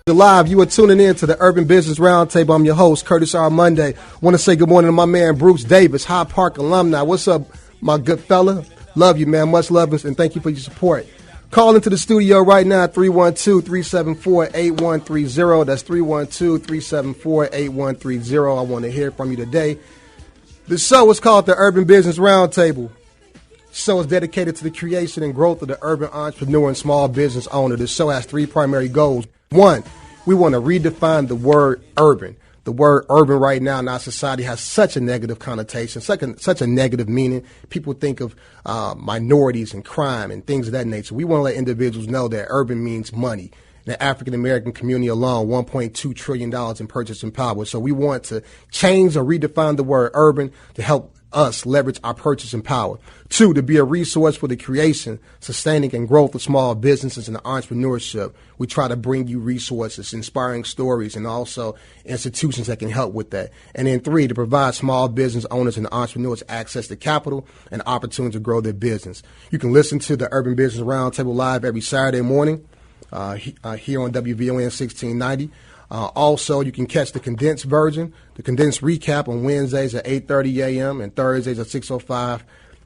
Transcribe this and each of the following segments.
Live, you are tuning in to the Urban Business Roundtable. I'm your host, Curtis R. Monday. Want to say good morning to my man, Bruce Davis, Hyde Park alumni. What's up, my good fella? Love you, man. Much love, and thank you for your support. Call into the studio right now, 312-374-8130. That's 312-374-8130. I want to hear from you today. The show is called the Urban Business Roundtable. The show is dedicated to the creation and growth of the urban entrepreneur and small business owner. The show has three primary goals. One, we want to redefine the word urban. The word urban right now in our society has such a negative connotation, such a negative meaning. People think of minorities and crime and things of that nature. We want to let individuals know that urban means money. In the African-American community alone, $1.2 trillion in purchasing power. So we want to change or redefine the word urban to help us leverage our purchasing power. Two, to be a resource for the creation, sustaining, and growth of small businesses and entrepreneurship. We try to bring you resources, inspiring stories, and also institutions that can help with that. And then three, to provide small business owners and entrepreneurs access to capital and opportunity to grow their business. You can listen to the Urban Business Roundtable live every Saturday morning here on WVON 1690. Also, you can catch the condensed version, the condensed recap on Wednesdays at 8:30 a.m. and Thursdays at 6:05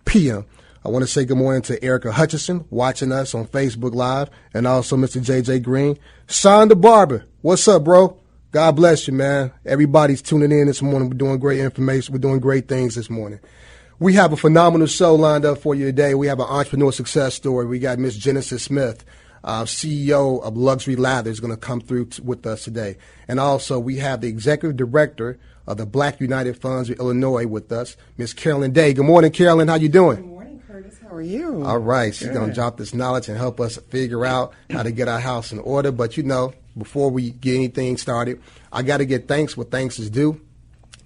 p.m. I want to say good morning to Erica Hutchison watching us on Facebook Live, and also Mr. JJ Green. Sean the Barber, what's up, bro? God bless you, man. Everybody's tuning in this morning. We're doing great information. We're doing great things this morning. We have a phenomenal show lined up for you today. We have an entrepreneur success story. We got Miss Genesis Smith, CEO of Luxury Lathers, going to come through with us today. And also, we have the executive director of the Black United Funds of Illinois with us, Miss Carolyn Day. Good morning, Carolyn. How you doing? Good morning, Curtis. How are you? All right. She's going to drop this knowledge and help us figure out how to get our house in order. But, before we get anything started, I got to get thanks what thanks is due.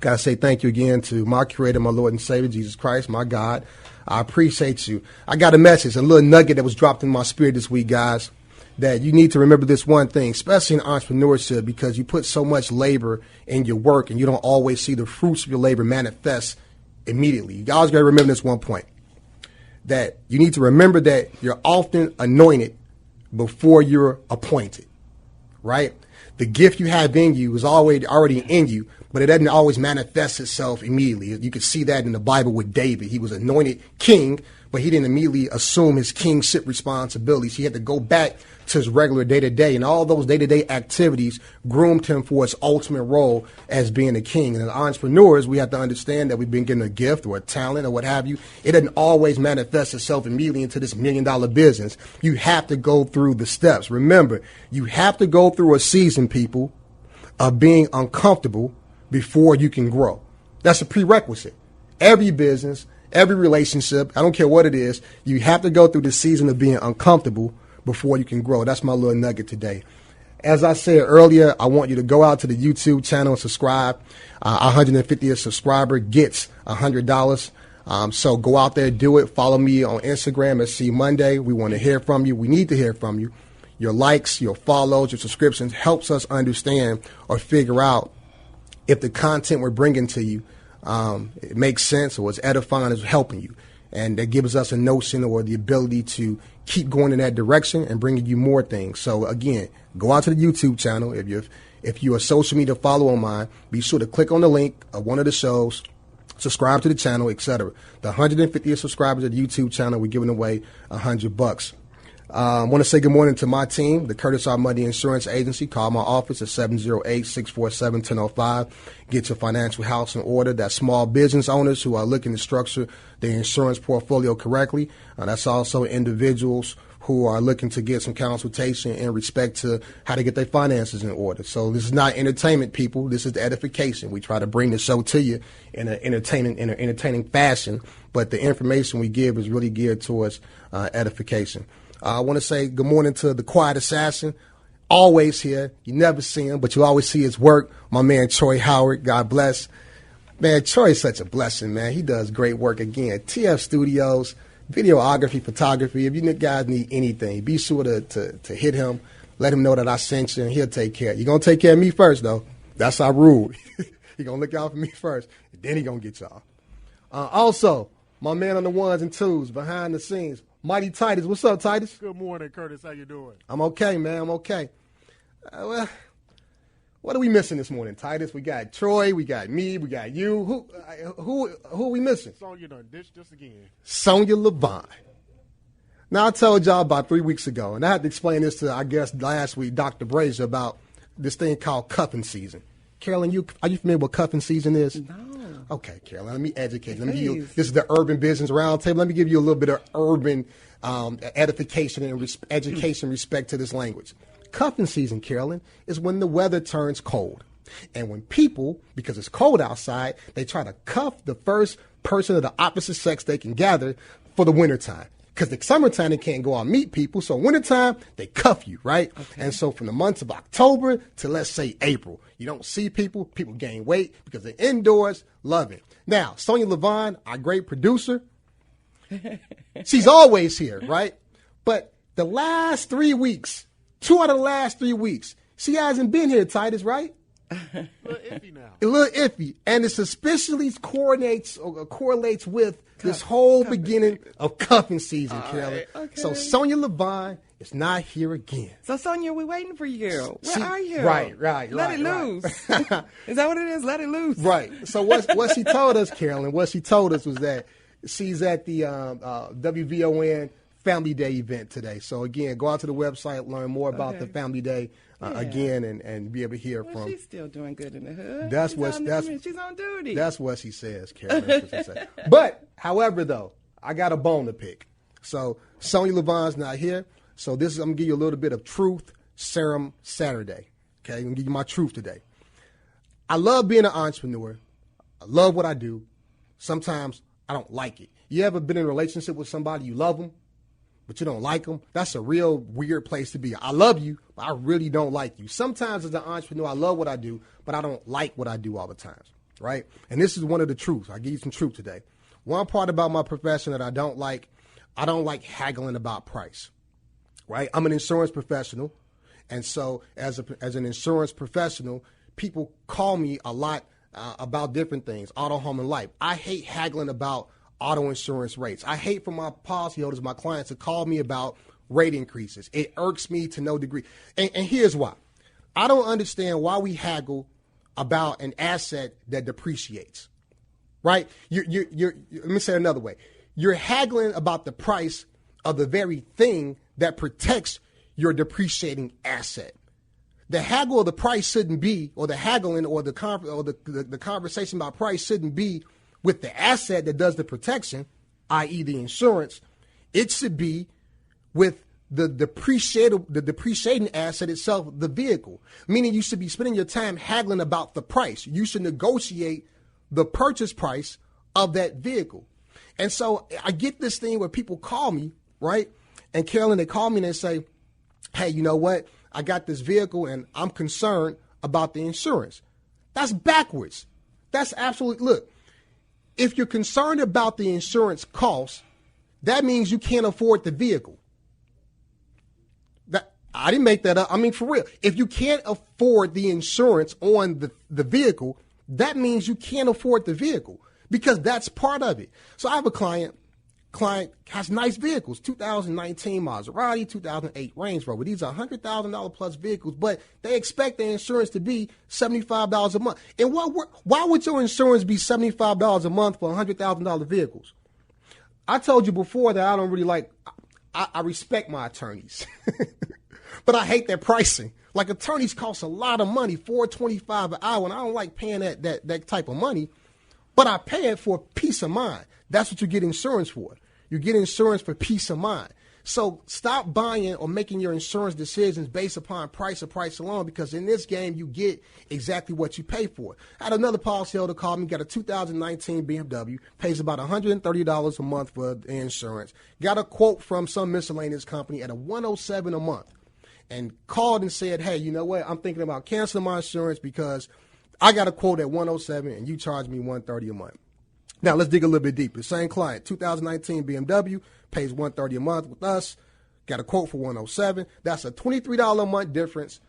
Got to say thank you again to my Creator, my Lord and Savior, Jesus Christ, my God. I appreciate you. I got a message, a little nugget that was dropped in my spirit this week, guys, that you need to remember this one thing, especially in entrepreneurship, because you put so much labor in your work and you don't always see the fruits of your labor manifest immediately. You guys got to remember this one point, that you need to remember that you're often anointed before you're appointed, right? The gift you have in you is already in you, but it doesn't always manifest itself immediately. You can see that in the Bible with David. He was anointed king, but he didn't immediately assume his kingship responsibilities. He had to go back to his regular day-to-day, and all those day-to-day activities groomed him for his ultimate role as being a king. And as entrepreneurs, we have to understand that we've been given a gift or a talent or what have you. It doesn't always manifest itself immediately into this $1 million business. You have to go through the steps. Remember, you have to go through a season, people, of being uncomfortable before you can grow. That's a prerequisite. Every business, every relationship, I don't care what it is, you have to go through the season of being uncomfortable before you can grow. That's my little nugget today. As I said earlier, I want you to go out to the YouTube channel and subscribe. Our 150th subscriber gets $100. So go out there, do it. Follow me on Instagram at C Monday. We want to hear from you. We need to hear from you. Your likes, your follows, your subscriptions helps us understand or figure out if the content we're bringing to you it makes sense or is edifying, is helping you. And that gives us a notion or the ability to keep going in that direction and bringing you more things. So, again, go out to the YouTube channel. If you're a social media follower of mine, be sure to click on the link of one of the shows, subscribe to the channel, etc. The 150th subscribers at the YouTube channel, we're giving away $100. I want to say good morning to my team, the Curtis R. Monday Insurance Agency. Call my office at 708-647-1005. Get your financial house in order. That's small business owners who are looking to structure their insurance portfolio correctly. That's also individuals who are looking to get some consultation in respect to how to get their finances in order. So this is not entertainment, people. This is the edification. We try to bring the show to you in an entertaining fashion, but the information we give is really geared towards edification. I want to say good morning to the Quiet Assassin, always here. You never see him, but you always see his work. My man, Troy Howard, God bless. Man, Troy is such a blessing, man. He does great work again. TF Studios, videography, photography. If you guys need anything, be sure to hit him. Let him know that I sent you, and he'll take care. You're going to take care of me first, though. That's our rule. He's going to look out for me first, and then he's going to get y'all. Also, my man on the ones and twos, behind the scenes, Mighty Titus. What's up, Titus? Good morning, Curtis. How you doing? I'm okay, man. I'm okay. Well, What are we missing this morning, Titus? We got Troy, we got me, we got you. Who are we missing? Sonya done ditched us again. Sonya Levine. Now, I told y'all about 3 weeks ago, and I had to explain this to, I guess, last week, Dr. Brazier, about this thing called cuffing season. Carolyn, are you familiar with what cuffing season is? No. Okay, Carolyn, let me educate you. This is the Urban Business Roundtable. Let me give you a little bit of urban edification and education respect to this language. Cuffing season, Carolyn, is when the weather turns cold. And when people, because it's cold outside, they try to cuff the first person of the opposite sex they can gather for the wintertime. Because the summertime, they can't go out and meet people. So wintertime, they cuff you, right? Okay. And so from the months of October to, let's say, April, you don't see people. People gain weight because they're indoors, loving. Now, Sonya Levine, our great producer, she's always here, right? But the last 3 weeks, 2 out of the last 3 weeks, she hasn't been here, Titus, right? A little iffy now. A little iffy. And it suspiciously correlates with this whole beginning of cuffing season, Carolyn. Right, okay. So Sonya Levine is not here again. So, Sonya, we're waiting for you. Where are you? Right. Let it loose. Is that what it is? Let it loose. Right. So what she told us, Carolyn, was that she's at the WVON Family Day event today. So, again, go out to the website, learn more about the Family Day again, and be able to hear from. She's still doing good in the hood. She's on duty. That's what she says, Carolyn. That's what she says. But, however, though, I got a bone to pick. So Sonya Levine's not here. So I'm gonna give you a little bit of truth serum Saturday. Okay, I'm gonna give you my truth today. I love being an entrepreneur. I love what I do. Sometimes I don't like it. You ever been in a relationship with somebody, you love them, but you don't like them? That's a real weird place to be. I love you, but I really don't like you. Sometimes as an entrepreneur, I love what I do, but I don't like what I do all the time, right? And this is one of the truths. I'll give you some truth today. One part about my profession that I don't like haggling about price, right? I'm an insurance professional, and so as an insurance professional, people call me a lot about different things, auto, home, and life. I hate haggling about auto insurance rates. I hate for my policyholders, my clients, to call me about rate increases. It irks me to no degree. And here's why. I don't understand why we haggle about an asset that depreciates, right? Let me say it another way. You're haggling about the price of the very thing that protects your depreciating asset. The haggle of the price shouldn't be, or the haggling or the conversation about price shouldn't be with the asset that does the protection, i.e. the insurance. It should be with the depreciating asset itself, the vehicle. Meaning you should be spending your time haggling about the price. You should negotiate the purchase price of that vehicle. And so I get this thing where people call me, right? And Carolyn, they call me and they say, hey, you know what? I got this vehicle and I'm concerned about the insurance. That's backwards. That's absolutely, look, if you're concerned about the insurance cost, that means you can't afford the vehicle. I didn't make that up. I mean, for real. If you can't afford the insurance on the vehicle, that means you can't afford the vehicle, because that's part of it. So I have a client has nice vehicles, 2019 Maserati, 2008 Range Rover. These are $100,000 plus vehicles, but they expect their insurance to be $75 a month. And why would your insurance be $75 a month for $100,000 vehicles? I told you before that I don't really like, I respect my attorneys, but I hate their pricing. Like, attorneys cost a lot of money, $4.25 an hour, and I don't like paying that type of money, but I pay it for peace of mind. That's what you get insurance for. You get insurance for peace of mind. So stop buying or making your insurance decisions based upon price or price alone, because in this game, you get exactly what you pay for. I had another policyholder call me, got a 2019 BMW, pays about $130 a month for the insurance, got a quote from some miscellaneous company at a $107 a month, and called and said, hey, you know what, I'm thinking about canceling my insurance because I got a quote at $107 and you charge me $130 a month. Now, let's dig a little bit deeper. Same client, 2019 BMW, pays $130 a month with us, got a quote for $107. That's a $23 a month difference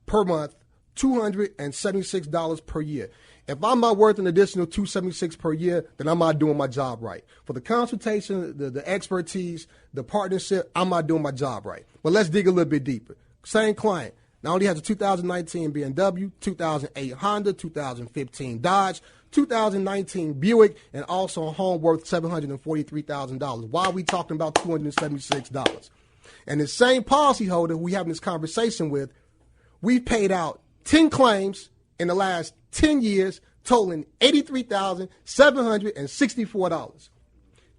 per month, $276 per year. If I'm not worth an additional $276 per year, then I'm not doing my job right. For the consultation, the expertise, the partnership, I'm not doing my job right. But let's dig a little bit deeper. Same client, Not only has a 2019 BMW, 2008 Honda, 2015 Dodge, 2019 Buick, and also a home worth $743,000. Why are we talking about $276? And the same policyholder we having this conversation with, we've paid out 10 claims in the last 10 years, totaling $83,764.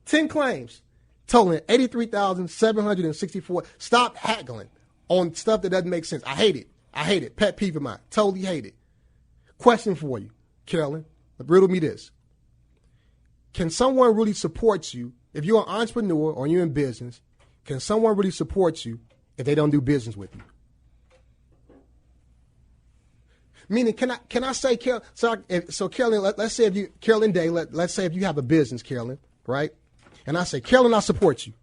10 claims, totaling $83,764. Stop haggling on stuff that doesn't make sense. I hate it. I hate it. Pet peeve of mine. Totally hate it. Question for you, Carolyn. Riddle me this. Can someone really support you if you're an entrepreneur or you're in business? Can someone really support you if they don't do business with you? Meaning, can I say, Carolyn? So Carolyn, let's say if you, Carolyn Day, let's say if you have a business, Carolyn, right? And I say, Carolyn, I support you.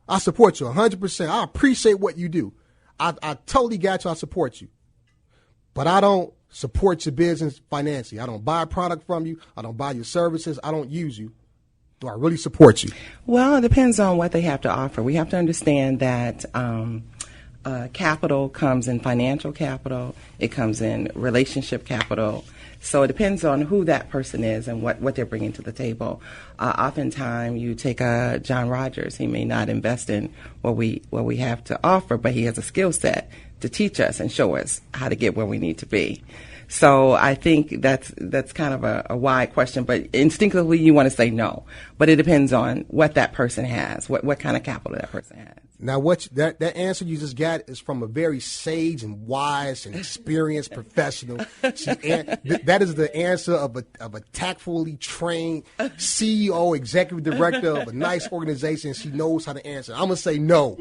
I support you 100%. I appreciate what you do. I totally got you. I support you. But I don't support your business financially. I don't buy a product from you. I don't buy your services. I don't use you. Do I really support you? Well, it depends on what they have to offer. We have to understand that capital comes in financial capital. It comes in relationship capital. So it depends on who that person is and what they're bringing to the table. Oftentimes, you take John Rogers. He may not invest in what we have to offer, but he has a skill set to teach us and show us how to get where we need to be. So I think that's kind of a wide question, but instinctively you want to say no. But it depends on what that person has, what kind of capital that person has. Now, that answer you just got is from a very sage and wise and experienced professional. That is the answer of a tactfully trained CEO, executive director of a nice organization. She knows how to answer. I'm gonna say no.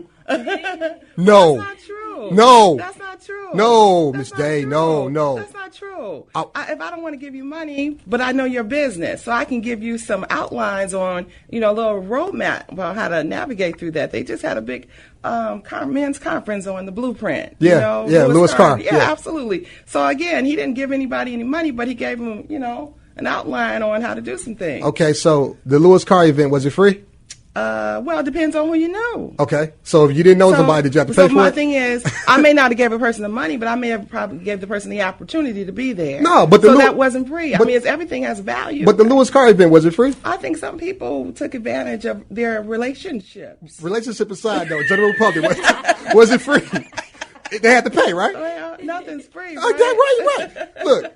No. That's not true. No. That's not true. No, Miss Day. No. That's not true. If I don't want to give you money, but I know your business, so I can give you some outlines on, a little roadmap about how to navigate through that. They just had a big men's conference on the blueprint. Yeah, Lewis Carr. Yeah, absolutely. So again, he didn't give anybody any money, but he gave them, an outline on how to do some things. Okay, so the Lewis Carr event, was it free? Well, it depends on who you know. Okay, so if you didn't know somebody, did you have to pay for it? So my thing is, I may not have gave a person the money, but I may have probably gave the person the opportunity to be there. No, but that wasn't free. Everything has value. But the Lewis Carr event, was it free? I think some people took advantage of their relationships. Relationship aside, though, general public, was it free? They had to pay, right? Well, nothing's free. Right? Look.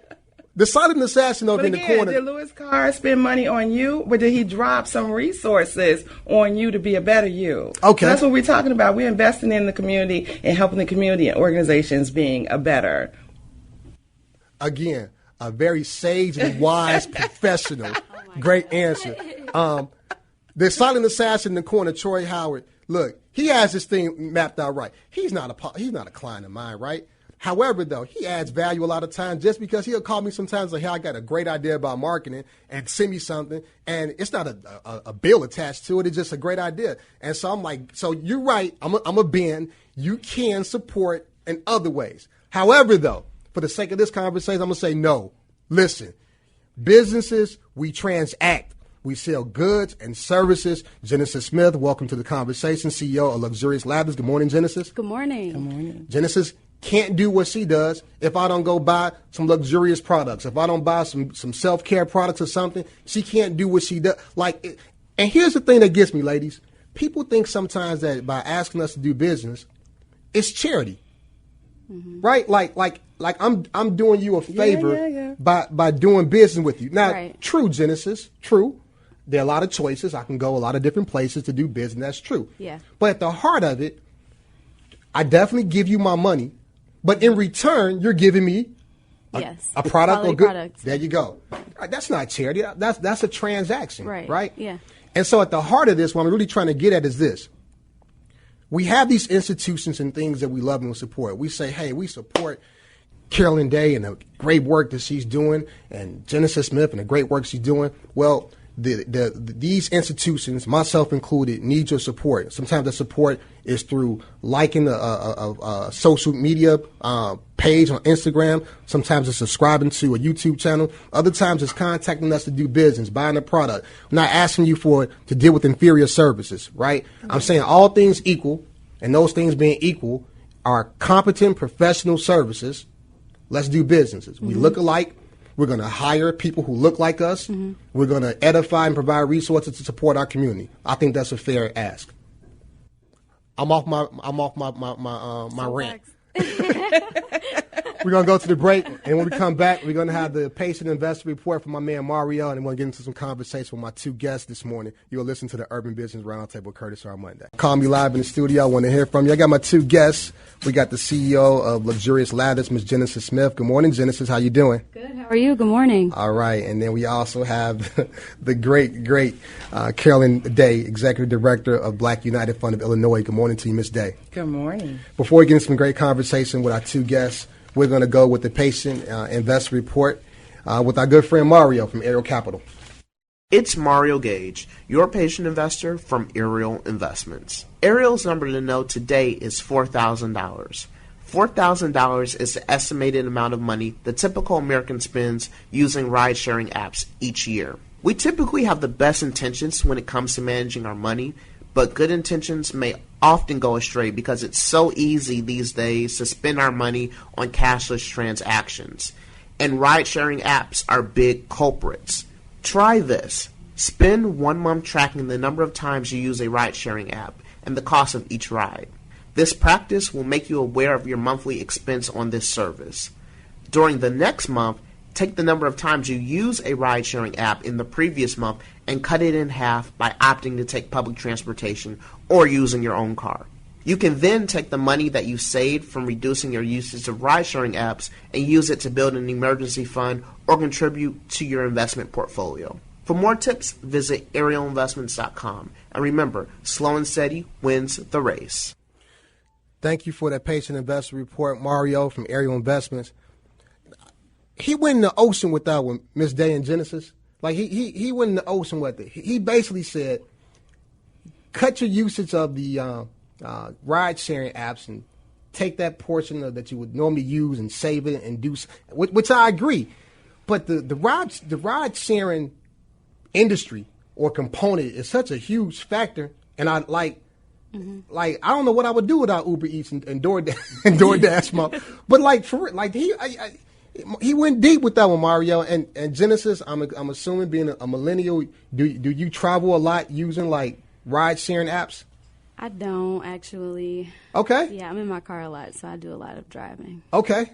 The silent assassin over in the corner. Did Lewis Carr spend money on you, or did he drop some resources on you to be a better you? Okay. So that's what we're talking about. We're investing in the community and helping the community and organizations being a better. Again, a very sage and wise professional. Great answer. The silent assassin in the corner, Troy Howard. Look, he has this thing mapped out right. He's not a client of mine, right? However, though, he adds value a lot of times just because he'll call me sometimes like, hey, I got a great idea about marketing and send me something. And it's not a bill attached to it. It's just a great idea. And so I'm like, so you're right. I'm a bend. You can support in other ways. However, though, for the sake of this conversation, I'm going to say no. Listen, businesses, we transact. We sell goods and services. Genesis Smith, welcome to the conversation, CEO of Luxurious Lathers. Good morning, Genesis. Good morning. Good morning. Genesis can't do what she does if I don't go buy some luxurious products. If I don't buy some self-care products or something, she can't do what she does. And here's the thing that gets me, ladies. People think sometimes that by asking us to do business, it's charity. Mm-hmm. Right? Like I'm doing you a favor by doing business with you. Now, True, Genesis, true. There are a lot of choices. I can go a lot of different places to do business. That's true. Yeah. But at the heart of it, I definitely give you my money. But in return, you're giving me a product or good. Products. There you go. That's not charity. That's a transaction, right? Yeah. And so at the heart of this, what I'm really trying to get at is this. We have these institutions and things that we love and support. We say, hey, we support Carolyn Day and the great work that she's doing, and Genesis Smith and the great work she's doing. Well, these institutions, myself included, need your support. Sometimes the support is through liking a social media page on Instagram. Sometimes it's subscribing to a YouTube channel. Other times it's contacting us to do business, buying a product. I'm not asking you to deal with inferior services, right? Mm-hmm. I'm saying all things equal, and those things being equal, are competent professional services. Let's do businesses. We look alike. We're going to hire people who look like us. We're going to edify and provide resources to support our community. I think that's a fair ask. I'm off my rant. We're going to go to the break, and when we come back, we're going to have the patient investor report from my man Mario, and we're going to get into some conversation with my two guests this morning. You'll listen to the Urban Business Roundtable, Curtis, on Monday. Call me live in the studio. I want to hear from you. I got my two guests. We got the CEO of Luxurious Lathers, Ms. Genesis Smith. Good morning, Genesis. How you doing? Good. How are you? Good morning. All right. And then we also have the great Carolyn Day, Executive Director of Black United Fund of Illinois. Good morning to you, Ms. Day. Good morning. Before we get into some great conversation with our two guests, we're going to go with the patient investor report with our good friend Mario from Ariel Capital. It's Mario Gage, your patient investor from Ariel Investments. Ariel's number to know today is $4,000. $4,000 is the estimated amount of money the typical American spends using ride-sharing apps each year. We typically have the best intentions when it comes to managing our money, but good intentions may often go astray because it's so easy these days to spend our money on cashless transactions. And ride-sharing apps are big culprits. Try this. Spend 1 month tracking the number of times you use a ride-sharing app and the cost of each ride. This practice will make you aware of your monthly expense on this service. During the next month, take the number of times you use a ride-sharing app in the previous month and cut it in half by opting to take public transportation or using your own car. You can then take the money that you saved from reducing your usage of ride-sharing apps and use it to build an emergency fund or contribute to your investment portfolio. For more tips, visit ArielInvestments.com. And remember, slow and steady wins the race. Thank you for that patient investor report, Mario from Ariel Investments. He went in the ocean with that one, Miss Day and Genesis. Like he went in the ocean with it. He basically said, cut your usage of the ride-sharing apps and take that portion that you would normally use and save it and do, which I agree. But the ride-sharing industry or component is such a huge factor, and I like I don't know what I would do without Uber Eats and DoorDash, but like for real, like he went deep with that one, Mario. And Genesis, I'm assuming being a millennial, do you travel a lot using like ride-sharing apps? I don't actually. Okay. Yeah, I'm in my car a lot, so I do a lot of driving. Okay.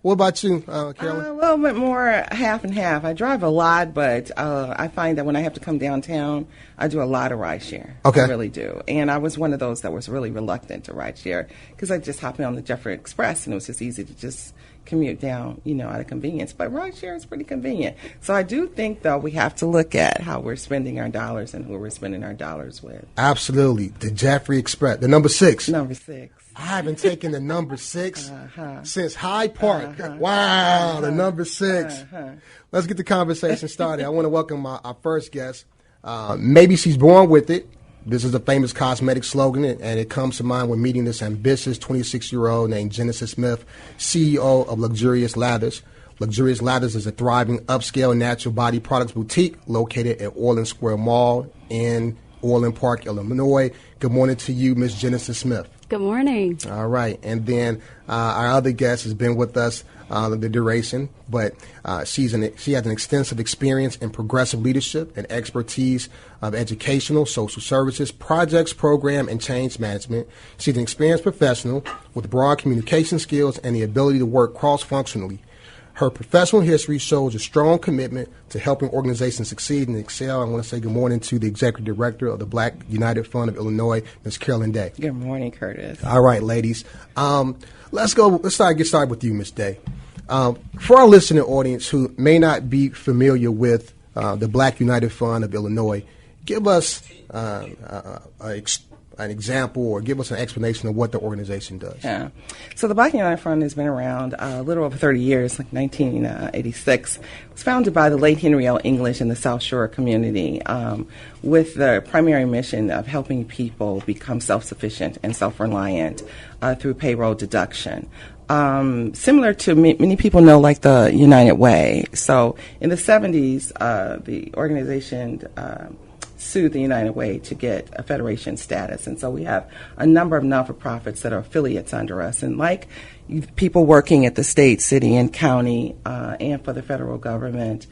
What about you, Carolyn? A little bit more half and half. I drive a lot, but I find that when I have to come downtown, I do a lot of ride share. Okay. I really do. And I was one of those that was really reluctant to ride share because I just hopped on the Jeffrey Express, and it was just easy to just commute down, out of convenience. But ride share is pretty convenient. So I do think, though, we have to look at how we're spending our dollars and who we're spending our dollars with. Absolutely. The Jeffrey Express, the number 6. Number 6. I haven't taken the number 6 since Hyde Park. Wow, the number 6. Let's get the conversation started. I want to welcome our first guest. Maybe she's born with it. This is a famous cosmetic slogan, and it comes to mind when meeting this ambitious 26-year-old named Genesis Smith, CEO of Luxurious Lathers. Luxurious Lathers is a thriving upscale natural body products boutique located at Orland Square Mall in Orland Park, Illinois. Good morning to you, Ms. Genesis Smith. Good morning. All right. And then our other guest has been with us the duration, but she has an extensive experience in progressive leadership and expertise of educational, social services, projects, program, and change management. She's an experienced professional with broad communication skills and the ability to work cross-functionally. Her professional history shows a strong commitment to helping organizations succeed and excel. I want to say good morning to the Executive Director of the Black United Fund of Illinois, Ms. Carolyn Day. Good morning, Curtis. All right, ladies. Let's get started with you, Ms. Day. For our listening audience who may not be familiar with the Black United Fund of Illinois, give us an example or give us an explanation of what the organization does. Yeah. So the Black United Fund has been around a little over 30 years, like 1986. It was founded by the late Henry L. English in the South Shore community with the primary mission of helping people become self-sufficient and self-reliant through payroll deduction. Similar to many people know, like the United Way. So in the 70s, the organization sued the United Way to get a federation status. And so we have a number of non-for-profits that are affiliates under us. And like people working at the state, city, and county, and for the federal government,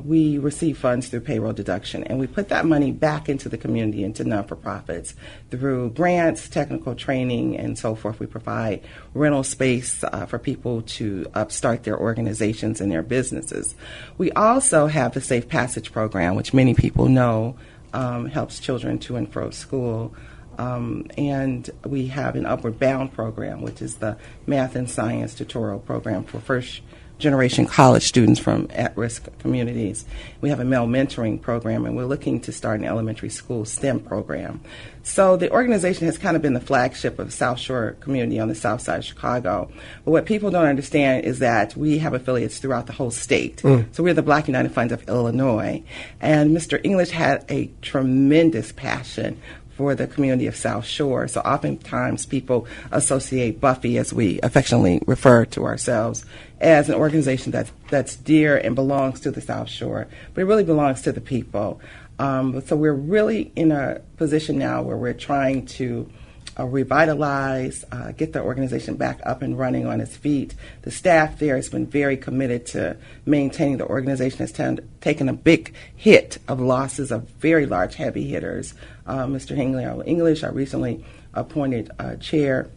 we receive funds through payroll deduction, and we put that money back into the community, into non-for-profits, through grants, technical training, and so forth. We provide rental space for people to start their organizations and their businesses. We also have the Safe Passage program, which many people know helps children to and fro school. And we have an Upward Bound program, which is the math and science tutorial program for first-generation college students from at-risk communities. We have a male mentoring program, and we're looking to start an elementary school STEM program. So the organization has kind of been the flagship of the South Shore community on the south side of Chicago. But what people don't understand is that we have affiliates throughout the whole state. So we're the Black United Funds of Illinois. And Mr. English had a tremendous passion for the community of South Shore. So oftentimes people associate Buffy, as we affectionately refer to ourselves, as an organization that's dear and belongs to the South Shore, but it really belongs to the people. So we're really in a position now where we're trying to revitalize, get the organization back up and running on its feet. The staff there has been very committed to maintaining the organization. Has taken a big hit of losses of very large heavy hitters. Mr. English, our recently appointed chair,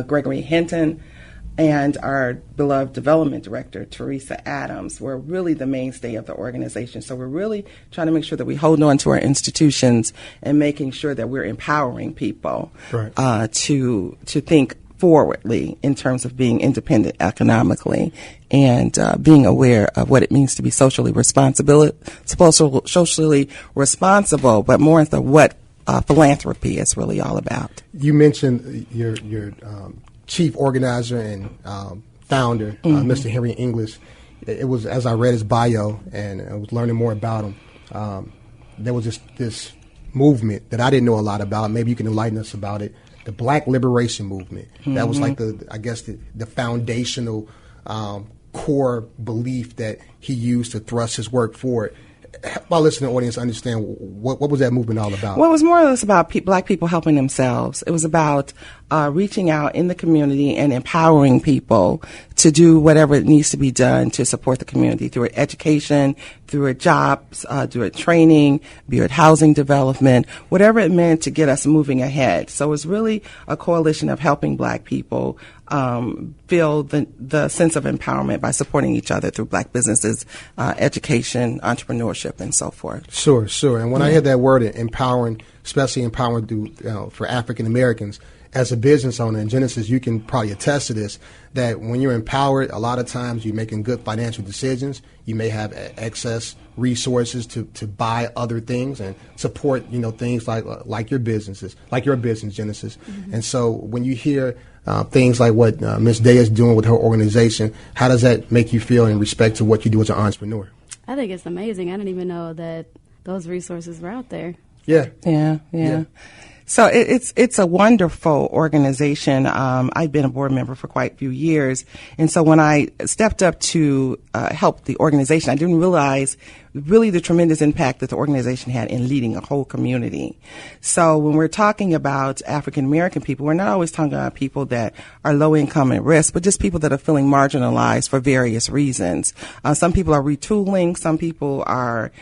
Gregory Hinton, and our beloved development director, Teresa Adams, were really the mainstay of the organization. So we're really trying to make sure that we hold on to our institutions and making sure that we're empowering people to think forwardly in terms of being independent economically and being aware of what it means to be socially responsible, but more into what philanthropy is really all about. You mentioned your chief organizer and founder, Mr. Henry English. It was, as I read his bio and I was learning more about him, there was this movement that I didn't know a lot about. Maybe you can enlighten us about it. The Black Liberation Movement. That was like the foundational core belief that he used to thrust his work forward. Help our listening audience understand what was that movement all about? Well, it was more or less about Black people helping themselves. It was about reaching out in the community and empowering people to do whatever it needs to be done to support the community through education, through jobs, through training, be it housing development, whatever it meant to get us moving ahead. So it was really a coalition of helping Black people feel the sense of empowerment by supporting each other through Black businesses, education, entrepreneurship, and so forth. Sure. And when I hear that word, empowering, especially empowering for African Americans, as a business owner in Genesis, you can probably attest to this, that when you're empowered, a lot of times you're making good financial decisions. You may have excess resources to buy other things and support, things like your businesses, like your business, Genesis. Mm-hmm. And so when you hear things like what Ms. Day is doing with her organization, how does that make you feel in respect to what you do as an entrepreneur? I think it's amazing. I didn't even know that those resources were out there. Yeah. So it's a wonderful organization. I've been a board member for quite a few years. And so when I stepped up to help the organization, I didn't realize really the tremendous impact that the organization had in leading a whole community. So when we're talking about African American people, we're not always talking about people that are low income and at risk, but just people that are feeling marginalized for various reasons. Some people are retooling. Some people are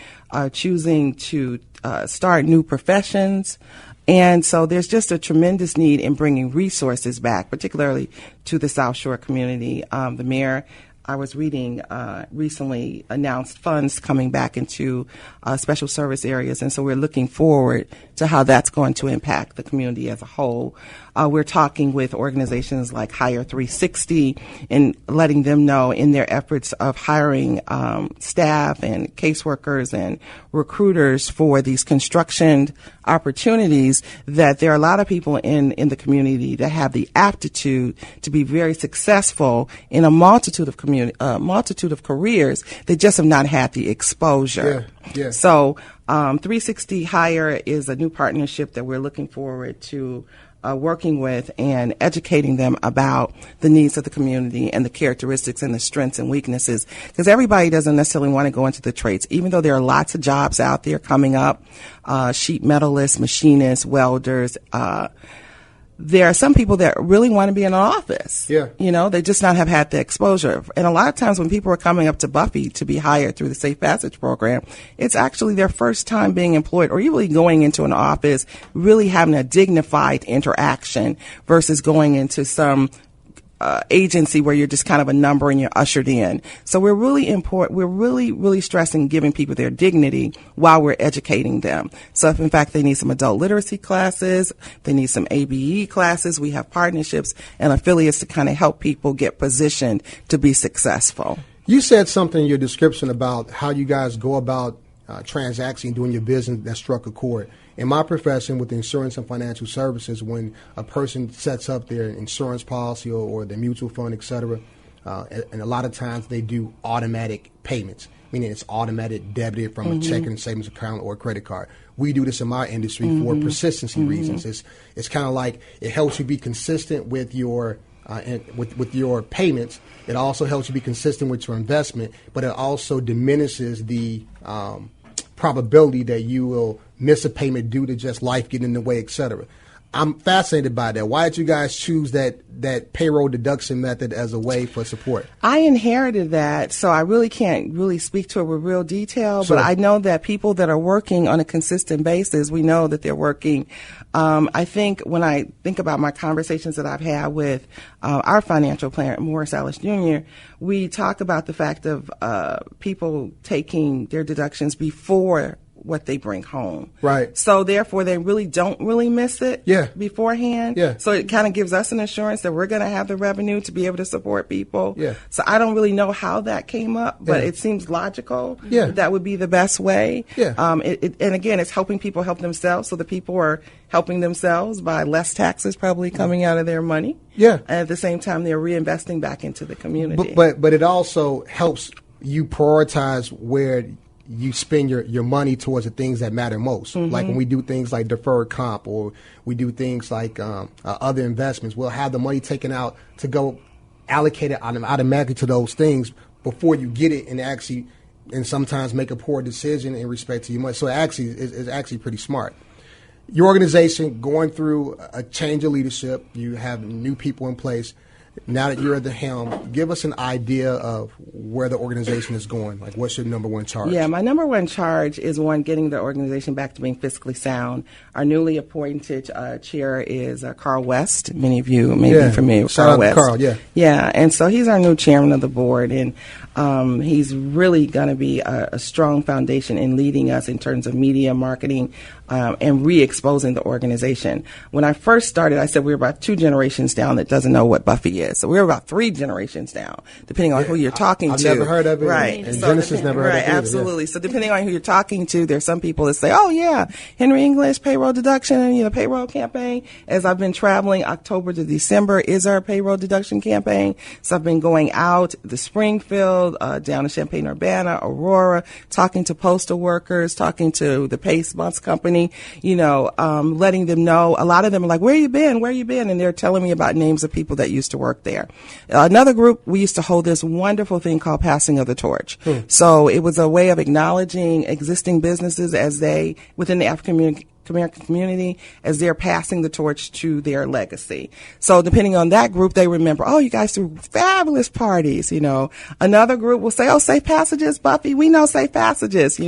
choosing to start new professions. And so there's just a tremendous need in bringing resources back, particularly to the South Shore community. The mayor, I was reading, recently announced funds coming back into special service areas, and so we're looking forward to how that's going to impact the community as a whole. We're talking with organizations like Hire 360 and letting them know in their efforts of hiring staff and caseworkers and recruiters for these construction opportunities that there are a lot of people in the community that have the aptitude to be very successful in a multitude of communities multitude of careers. They just have not had the exposure. Yeah. So 360 Hire is a new partnership that we're looking forward to working with and educating them about the needs of the community and the characteristics and the strengths and weaknesses. Because everybody doesn't necessarily want to go into the trades, even though there are lots of jobs out there coming up, sheet metalists, machinists, welders. There are some people that really want to be in an office. Yeah. You know, they just not have had the exposure. And a lot of times when people are coming up to Buffy to be hired through the Safe Passage program, it's actually their first time being employed or really going into an office, really having a dignified interaction versus going into some agency where you're just kind of a number and you're ushered in. So we're really stressing giving people their dignity while we're educating them. So if in fact they need some adult literacy classes, they need some ABE classes, we have partnerships and affiliates to kind of help people get positioned to be successful. You said something in your description about how you guys go about transacting, doing your business that struck a chord. In my profession with insurance and financial services, when a person sets up their insurance policy or their mutual fund, et cetera, and a lot of times they do automatic payments, meaning it's automatic debited from a checking savings account or a credit card. We do this in my industry for persistency reasons. It's kind of like it helps you be consistent with your with your payments. It also helps you be consistent with your investment, but it also diminishes the probability that you will miss a payment due to just life getting in the way, et cetera. I'm fascinated by that. Why did you guys choose that payroll deduction method as a way for support? I inherited that, so I really can't really speak to it with real detail, Sure. but I know that people that are working on a consistent basis, we know that they're working. I think when I think about my conversations that I've had with our financial planner, Morris Ellis Jr., we talk about the fact of people taking their deductions before what they bring home. Right. So therefore, they really don't really miss it beforehand. Yeah. So it kind of gives us an assurance that we're going to have the revenue to be able to support people. Yeah. So I don't really know how that came up, but Yeah. it seems logical. Yeah. That would be the best way. Yeah. And again, it's helping people help themselves. So the people are helping themselves by less taxes probably coming out of their money. Yeah. And at the same time, they're reinvesting back into the community. But it also helps you prioritize where you spend your money towards the things that matter most. Like when we do things like deferred comp or we do things like other investments, we'll have the money taken out to go allocated automatically to those things before you get it and sometimes make a poor decision in respect to your money. So it actually is actually pretty smart. Your organization going through a change of leadership, you have new people in place. Now that you're at the helm, give us an idea of where the organization is going. Like, what's your number one charge? Yeah, my number one charge is getting the organization back to being fiscally sound. Our newly appointed chair is Carl West. Many of you may be familiar with Carl West. Carl, yeah. Yeah, and so he's our new chairman of the board, and he's really going to be a strong foundation in leading us in terms of media marketing and re-exposing the organization. When I first started, I said we were about 2 generations down that doesn't know what Buffy is. So we were about 3 generations down, depending on who you're talking I've to. never heard of it. Right. And Genesis never heard of it. Right, absolutely. So depending on who you're talking to, there's some people that say, oh, yeah, Henry English payroll deduction and, payroll campaign. As I've been traveling, October to December is our payroll deduction campaign. So I've been going out the Springfield, down to Champaign-Urbana, Aurora, talking to postal workers, talking to the Pace Bus Company, letting them know. A lot of them are like, where you been? Where you been? And they're telling me about names of people that used to work there. Another group, we used to hold this wonderful thing called Passing of the Torch. So it was a way of acknowledging existing businesses as they, within the African American community, as they're passing the torch to their legacy. So depending on that group, they remember, oh, you guys threw fabulous parties, Another group will say, oh, Safe Passages, Buffy, we know Safe Passages,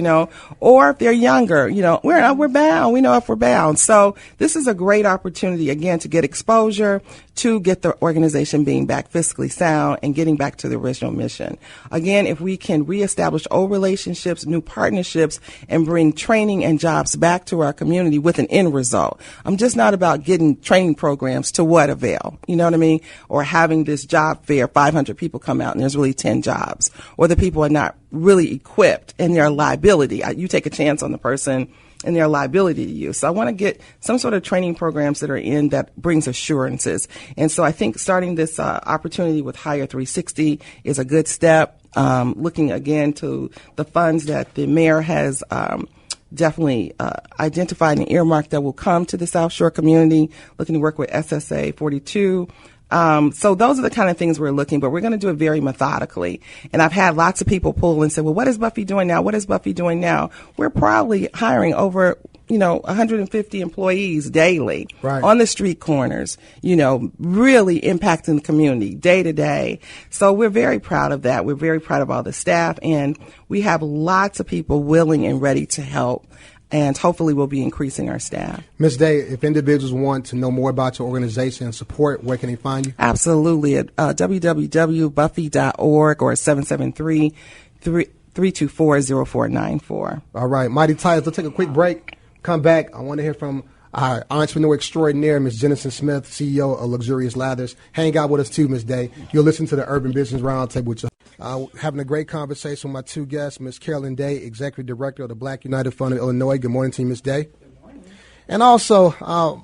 Or if they're younger, we're bound. We know if we're bound. So this is a great opportunity, again, to get exposure, to get the organization being back fiscally sound and getting back to the original mission. Again, if we can reestablish old relationships, new partnerships, and bring training and jobs back to our community, opportunity with an end result. I'm just not about getting training programs to what avail, you know what I mean? Or having this job fair, 500 people come out and there's really 10 jobs. Or the people are not really equipped and they're a liability. You take a chance on the person and their liability to you. So I want to get some sort of training programs that are in that brings assurances. And so I think starting this opportunity with Hire 360 is a good step. Looking again to the funds that the mayor has definitely identified and earmarked that will come to the South Shore community, looking to work with SSA 42. So those are the kind of things we're looking, but we're going to do it very methodically. And I've had lots of people pull and say, well, what is Buffy doing now? What is Buffy doing now? We're probably hiring over, 150 employees daily on the street corners, really impacting the community day to day. So we're very proud of that. We're very proud of all the staff, and we have lots of people willing and ready to help. And hopefully we'll be increasing our staff. Ms. Day, if individuals want to know more about your organization and support, where can they find you? Absolutely. At www.buffy.org or 773-324-0494. All right. Mighty Titles, let's take a quick break. Come back. I want to hear from our entrepreneur extraordinaire, Ms. Jenison Smith, CEO of Luxurious Lathers. Hang out with us too, Ms. Day. You'll listen to the Urban Business Roundtable with you. Having a great conversation with my two guests, Ms. Carolyn Day, Executive Director of the Black United Fund of Illinois. Good morning to you, Ms. Day. Good morning. And also,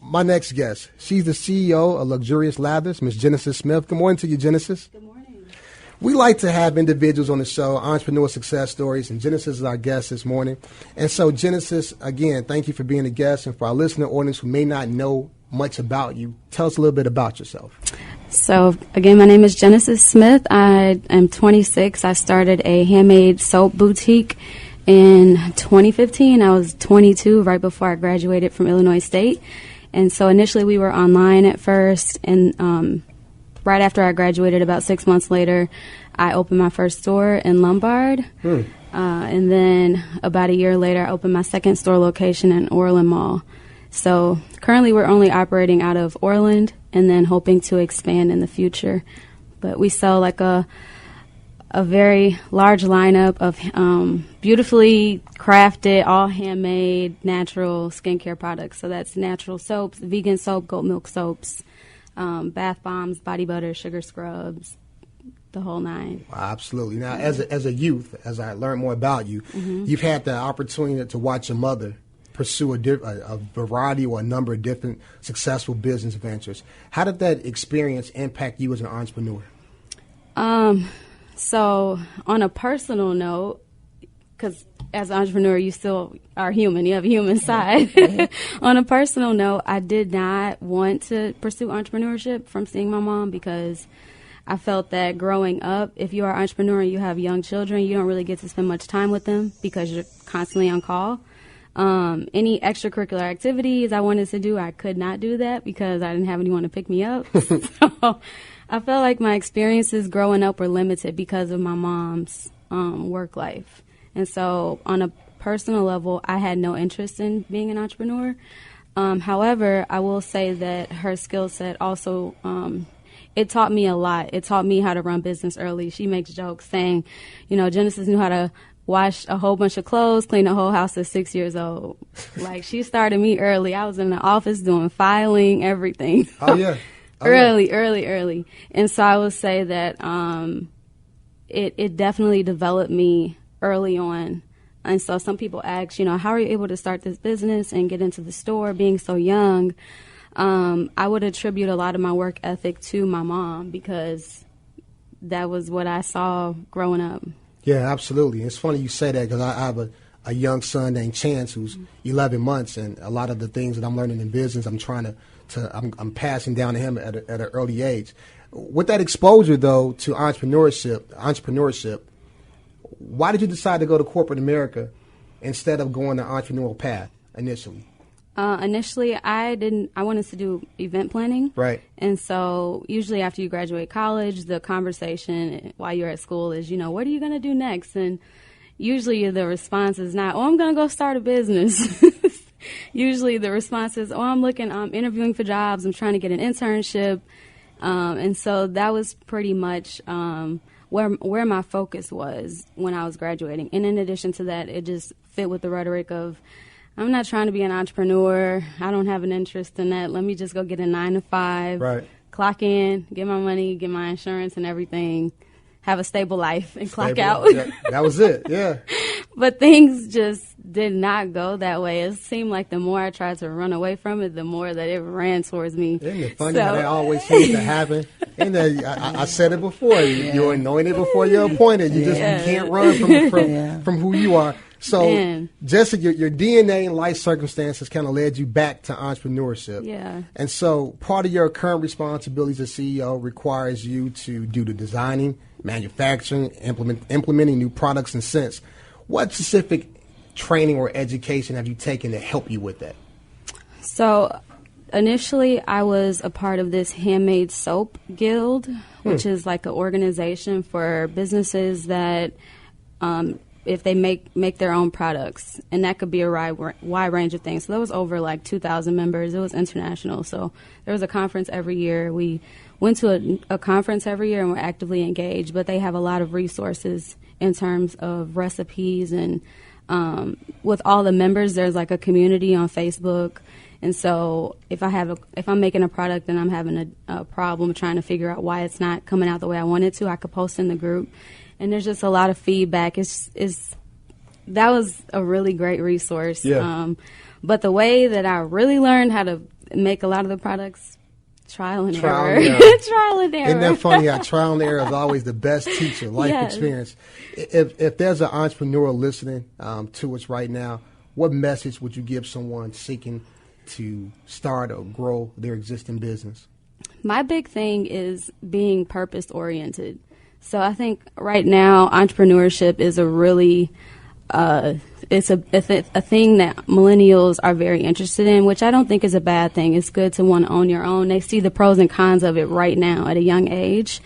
my next guest, she's the CEO of Luxurious Lathers, Ms. Genesis Smith. Good morning to you, Genesis. Good morning. We like to have individuals on the show, entrepreneur success stories, and Genesis is our guest this morning. And so, Genesis, again, thank you for being a guest. And for our listening audience who may not know much about you, tell us a little bit about yourself. So, again, my name is Genesis Smith. I am 26. I started a handmade soap boutique in 2015. I was 22 right before I graduated from Illinois State. And so initially we were online at first, and right after I graduated, about 6 months later, I opened my first store in Lombard. And then about a year later, I opened my second store location in Orland Mall. So currently we're only operating out of Orland and then hoping to expand in the future. But we sell like a very large lineup of beautifully crafted, all handmade, natural skincare products. So that's natural soaps, vegan soap, goat milk soaps, bath bombs, body butter, sugar scrubs, the whole nine. Absolutely. Now, as a youth, as I learned more about you, you've had the opportunity to watch your mother pursue a variety or a number of different successful business ventures. How did that experience impact you as an entrepreneur? So on a personal note, because as an entrepreneur, you still are human. You have a human side. On a personal note, I did not want to pursue entrepreneurship from seeing my mom, because I felt that growing up, if you are an entrepreneur and you have young children, you don't really get to spend much time with them because you're constantly on call. Any extracurricular activities I wanted to do, I could not do that because I didn't have anyone to pick me up. So I felt like my experiences growing up were limited because of my mom's work life. And so on a personal level, I had no interest in being an entrepreneur. However, I will say that her skill set also, it taught me a lot. It taught me how to run business early. She makes jokes saying, Genesis knew how to wash a whole bunch of clothes, clean the whole house at 6 years old. Like, she started me early. I was in the office doing filing, everything. Oh, yeah. Early. And so I would say that it definitely developed me early on. And so some people ask, how are you able to start this business and get into the store being so young? I would attribute a lot of my work ethic to my mom, because that was what I saw growing up. Yeah, absolutely. It's funny you say that, because I have a young son named Chance who's 11 months, and a lot of the things that I'm learning in business, I'm trying I'm passing down to him at an early age. With that exposure, though, to entrepreneurship, why did you decide to go to corporate America instead of going the entrepreneurial path initially? Initially, I wanted to do event planning. Right. And so usually after you graduate college, the conversation while you're at school is, what are you going to do next? And usually the response is not, I'm going to go start a business. Usually the response is, I'm interviewing for jobs. I'm trying to get an internship. And so that was pretty much where my focus was when I was graduating. And in addition to that, it just fit with the rhetoric of I'm not trying to be an entrepreneur. I don't have an interest in that. Let me just go get a 9 to 5, Right. clock in, get my money, get my insurance and everything, have a stable life, and clock Stable. out. Yeah, that was it. Yeah. But things just did not go that way. It seemed like the more I tried to run away from it, the more that it ran towards me. Isn't it funny how that always seems to happen? And I said it before. You're anointed before you're appointed. You can't run from who you are. So, Man. Jessica, your DNA and life circumstances kind of led you back to entrepreneurship. Yeah. And so part of your current responsibilities as CEO requires you to do the designing, manufacturing, implementing new products and scents. What specific training or education have you taken to help you with that? So initially, I was a part of this handmade soap guild, which is like an organization for businesses that if they make their own products, and that could be a wide range of things. So there was over like 2,000 members. It was international. So there was a conference every year. We went to a conference every year and were actively engaged, but they have a lot of resources in terms of recipes, and with all the members, there's like a community on Facebook. And so if I'm making a product and I'm having a problem trying to figure out why it's not coming out the way I want it to, I could post in the group. And there's just a lot of feedback. That was a really great resource. Yeah. But the way that I really learned how to make a lot of the products, trial and error. Trial and error. Isn't that funny how trial and error is always the best teacher, life experience. If there's an entrepreneur listening to us right now, what message would you give someone seeking to start or grow their existing business? My big thing is being purpose-oriented. So I think right now entrepreneurship is a really it's a thing that millennials are very interested in, which I don't think is a bad thing. It's good to want to own your own. They see the pros and cons of it right now at a young age.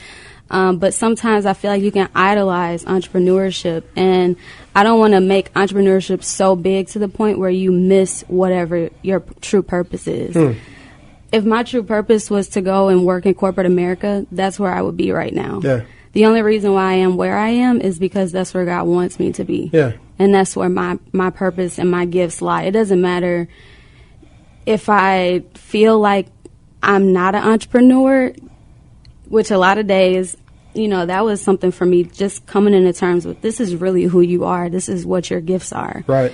But sometimes I feel like you can idolize entrepreneurship, and I don't want to make entrepreneurship so big to the point where you miss whatever your true purpose is. If my true purpose was to go and work in corporate America, that's where I would be right now. Yeah. The only reason why I am where I am is because that's where God wants me to be. Yeah. And that's where my purpose and my gifts lie. It doesn't matter if I feel like I'm not an entrepreneur, which a lot of days, that was something for me, just coming into terms with this is really who you are. This is what your gifts are. Right.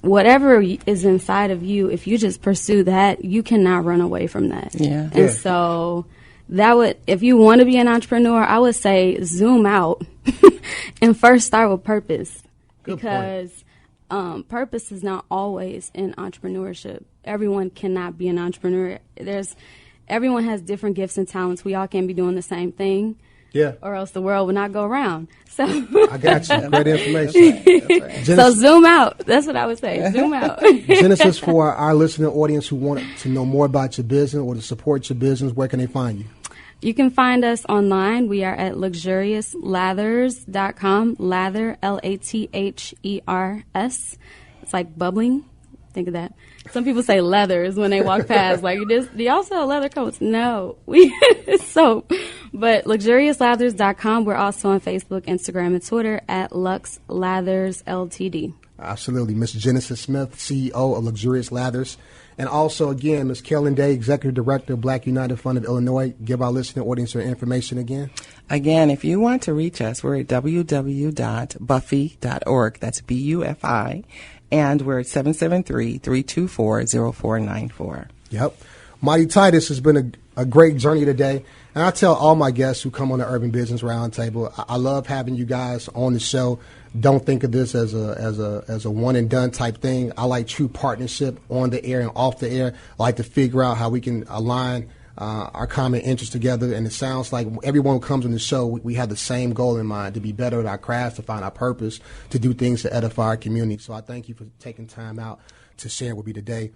Whatever is inside of you, if you just pursue that, you cannot run away from that. Yeah. And so if you want to be an entrepreneur, I would say zoom out and first start with purpose. Good because purpose is not always in entrepreneurship. Everyone cannot be an entrepreneur. Everyone has different gifts and talents. We all can't be doing the same thing. Yeah. Or else the world would not go around. So I got you. Great information. That's right. So zoom out. That's what I would say. Zoom out. Genesis, for our listening audience who want to know more about your business or to support your business, where can they find you? You can find us online. We are at luxuriouslathers.com. Lather, Lathers. It's like bubbling. Think of that. Some people say leathers when they walk past. Like, do y'all sell leather coats? No. It's soap. But luxuriouslathers.com. We're also on Facebook, Instagram, and Twitter at Lux Lathers Ltd. Absolutely. Ms. Genesis Smith, CEO of Luxurious Lathers. And also, again, Ms. Carolyn Day, Executive Director of Black United Fund of Illinois. Give our listening audience your information again. Again, if you want to reach us, we're at www.buffy.org. That's BUFI. And we're at 773-324-0494. Yep. Mighty Titus, has been a great journey today. And I tell all my guests who come on the Urban Business Roundtable, I love having you guys on the show. Don't think of this as a one and done type thing. I like true partnership on the air and off the air. I like to figure out how we can align our common interests together. And it sounds like everyone who comes on the show, we have the same goal in mind, to be better at our crafts, to find our purpose, to do things to edify our community. So I thank you for taking time out to share with me today.